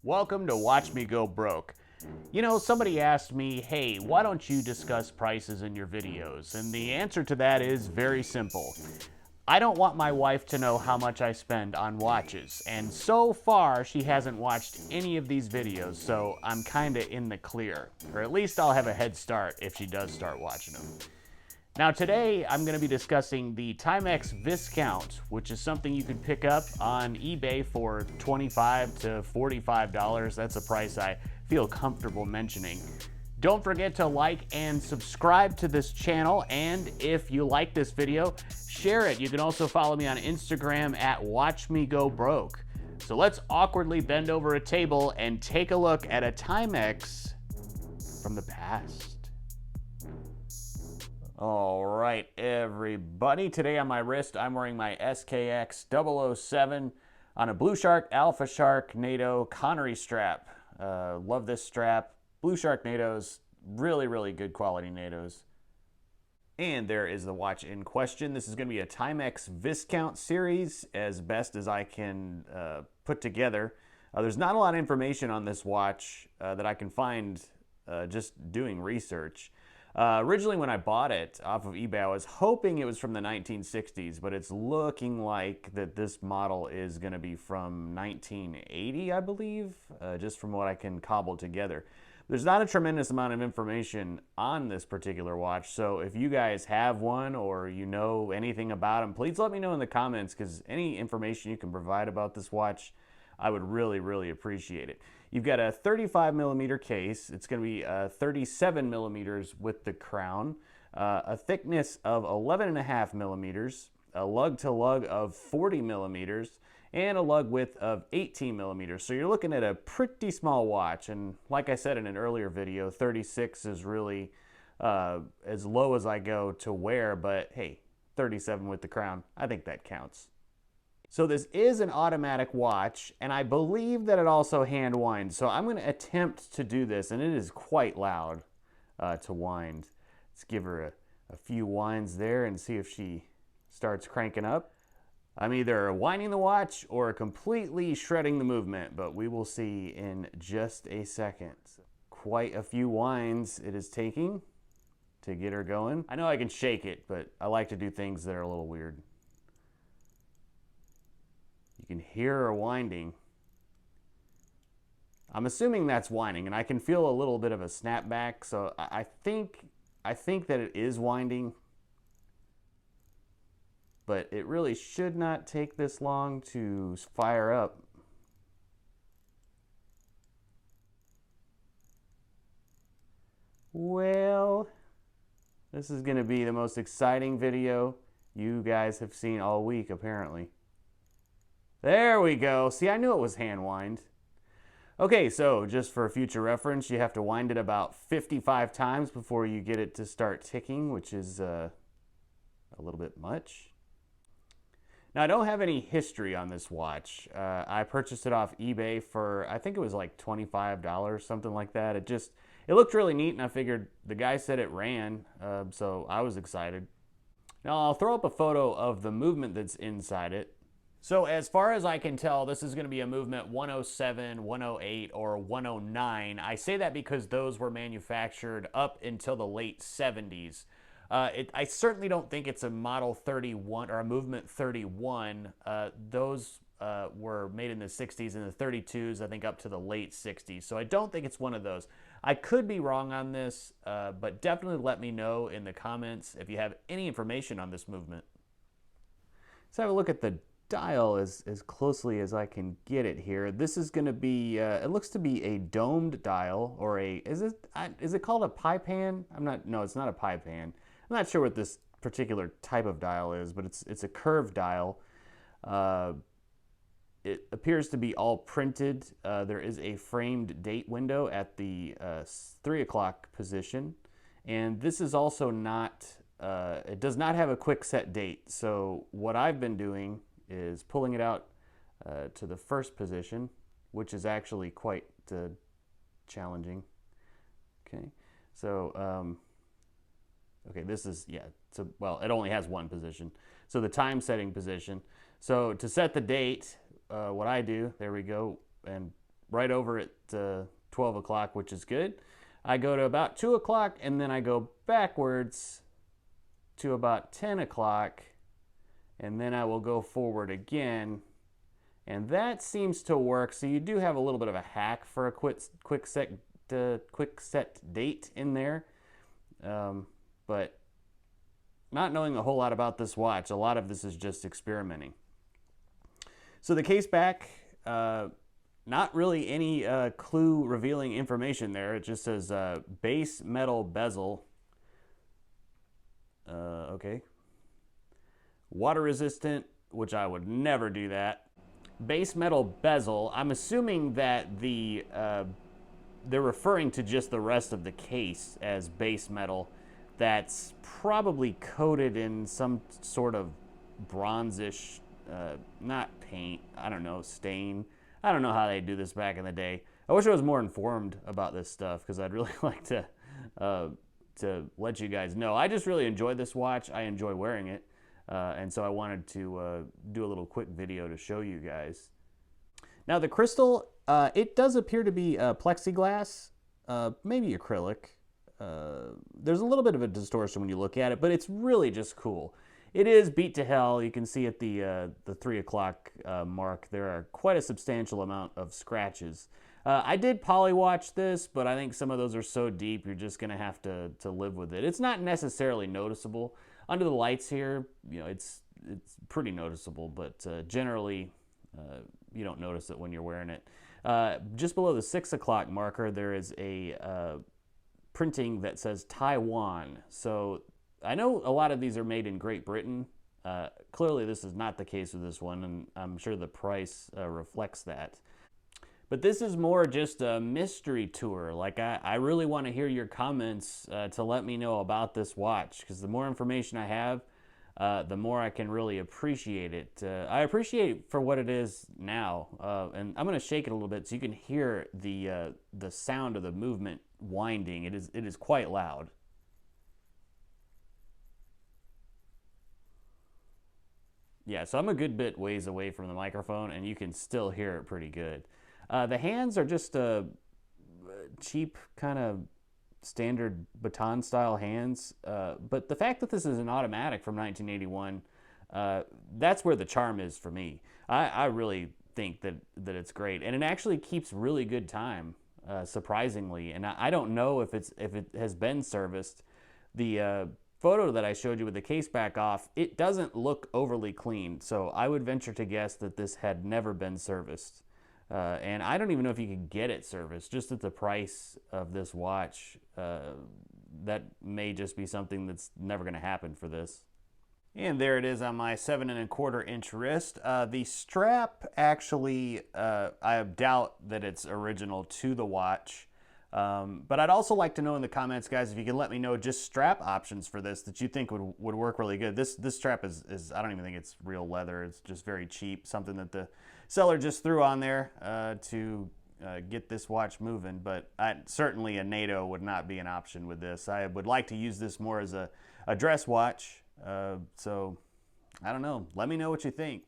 Welcome to Watch Me Go Broke. You know, somebody asked me, hey, why don't you discuss prices in your videos? And the answer to that is very simple. I don't want my wife to know how much I spend on watches, and so far she hasn't watched any of these videos, so I'm kinda in the clear. Or at least I'll have a head start if she does start watching them. Now today I'm going to be discussing the Timex Viscount, which is something you can pick up on eBay for $25 to $45. That's a price I feel comfortable mentioning. Don't forget to like and subscribe to this channel, and if you like this video, share it. You can also follow me on Instagram at WatchMeGoBroke. So let's awkwardly bend over a table and take a look at a Timex from the past. All right, everybody. Today on my wrist, I'm wearing my SKX 007 on a Blue Shark Alpha Shark NATO Connery strap. Love this strap. Blue Shark NATOs, really good quality NATOs. And there is the watch in question. This is going to be a Timex Viscount series, as best as I can put together. There's not a lot of information on this watch that I can find just doing research. Originally, when I bought it off of eBay, I was hoping it was from the 1960s, but it's looking like that this model is going to be from 1980, I believe, just from what I can cobble together. There's not a tremendous amount of information on this particular watch, so if you guys have one or you know anything about them, please let me know in the comments, because any information you can provide about this watch, I would really appreciate it. You've got a 35mm case. It's going to be 37 millimeters with the crown, a thickness of 11.5 millimeters, a lug to lug of 40 millimeters, and a lug width of 18 millimeters. So you're looking at a pretty small watch. And like I said in an earlier video, 36 is really as low as I go to wear, but hey, 37 with the crown, I think that counts. So this is an automatic watch, and I believe that it also hand winds. So I'm going to attempt to do this, and it is quite loud to wind. Let's give her a few winds there and see if she starts cranking up. I'm either winding the watch or completely shredding the movement, but we will see in just a second. Quite a few winds it is taking to get her going. I know I can shake it, but I like to do things that are a little weird. You can hear her winding. I'm assuming that's winding, and I can feel a little bit of a snapback, so I think that it is winding, but it really should not take this long to fire up. Well, this is going to be the most exciting video you guys have seen all week, apparently. There we go. See, I knew it was hand wind. Okay, so just for future reference, you have to wind it about 55 times before you get it to start ticking, which is a little bit much. Now, I don't have any history on this watch. I purchased it off eBay for, I think it was like $25, something like that. It looked really neat, and I figured the guy said it ran, so I was excited. Now, I'll throw up a photo of the movement that's inside it. So as far as I can tell, this is going to be a movement 107, 108, or 109. I say that because those were manufactured up until the late 70s. I certainly don't think it's a model 31 or a movement 31. Those were made in the 60s and the 32s, I think up to the late 60s. So I don't think it's one of those. I could be wrong on this, but definitely let me know in the comments if you have any information on this movement. Let's have a look at the dial as closely as I can get it here. This is going to be, it looks to be a domed dial, or is it called a pie pan? No, it's not a pie pan. I'm not sure what this particular type of dial is, but it's a curved dial. It appears to be all printed. There is a framed date window at the 3 o'clock position, and this is also not, it does not have a quick set date. So what I've been doing is pulling it out to the first position, which is actually quite challenging. Okay, so okay, this is, yeah, so, well, it only has one position. So the time setting position. So to set the date, what I do, there we go, and right over at 12 o'clock, which is good. I go to about 2 o'clock, and then I go backwards to about 10 o'clock, and then I will go forward again, and that seems to work. So you do have a little bit of a hack for a quick set date in there, but not knowing a whole lot about this watch, a lot of this is just experimenting. So the case back, not really any clue revealing information there. It just says base metal bezel. Okay. Water resistant, which I would never do that. Base metal bezel. I'm assuming that they're referring to just the rest of the case as base metal. That's probably coated in some sort of bronzish, not paint, I don't know, stain. I don't know how they do this back in the day. I wish I was more informed about this stuff, because I'd really like to let you guys know. I just really enjoyed this watch. I enjoy wearing it, and so I wanted to do a little quick video to show you guys. Now the crystal, it does appear to be plexiglass, maybe acrylic. There's a little bit of a distortion when you look at it, but it's really just cool. It is beat to hell. You can see at the 3 o'clock mark, there are quite a substantial amount of scratches. I did polywatch this, but I think some of those are so deep, you're just going to have to live with it. It's not necessarily noticeable. Under the lights here, you know, it's pretty noticeable, but generally, you don't notice it when you're wearing it. Just below the 6 o'clock marker, there is a printing that says Taiwan. So I know a lot of these are made in Great Britain. Clearly this is not the case with this one, and I'm sure the price reflects that. But this is more just a mystery tour. Like, I really want to hear your comments to let me know about this watch, because the more information I have, the more I can really appreciate it. I appreciate it for what it is now, and I'm going to shake it a little bit so you can hear the sound of the movement winding. It is quite loud. Yeah, so I'm a good bit ways away from the microphone, and you can still hear it pretty good. The hands are just cheap, kind of standard baton style hands, but the fact that this is an automatic from 1981, that's where the charm is for me. I really think that it's great, and it actually keeps really good time, surprisingly. And I don't know if it has been serviced. The photo that I showed you with the case back off, it doesn't look overly clean, so I would venture to guess that this had never been serviced. And I don't even know if you could get it serviced. Just at the price of this watch, that may just be something that's never going to happen for this. And there it is on my 7 1/4 inch wrist. The strap, actually, I doubt that it's original to the watch. But I'd also like to know in the comments, guys, if you can let me know just strap options for this that you think would work really good. This strap is I don't even think it's real leather. It's just very cheap, something that the seller just threw on there to get this watch moving. But certainly a NATO would not be an option with this. I would like to use this more as a dress watch. So I don't know. Let me know what you think.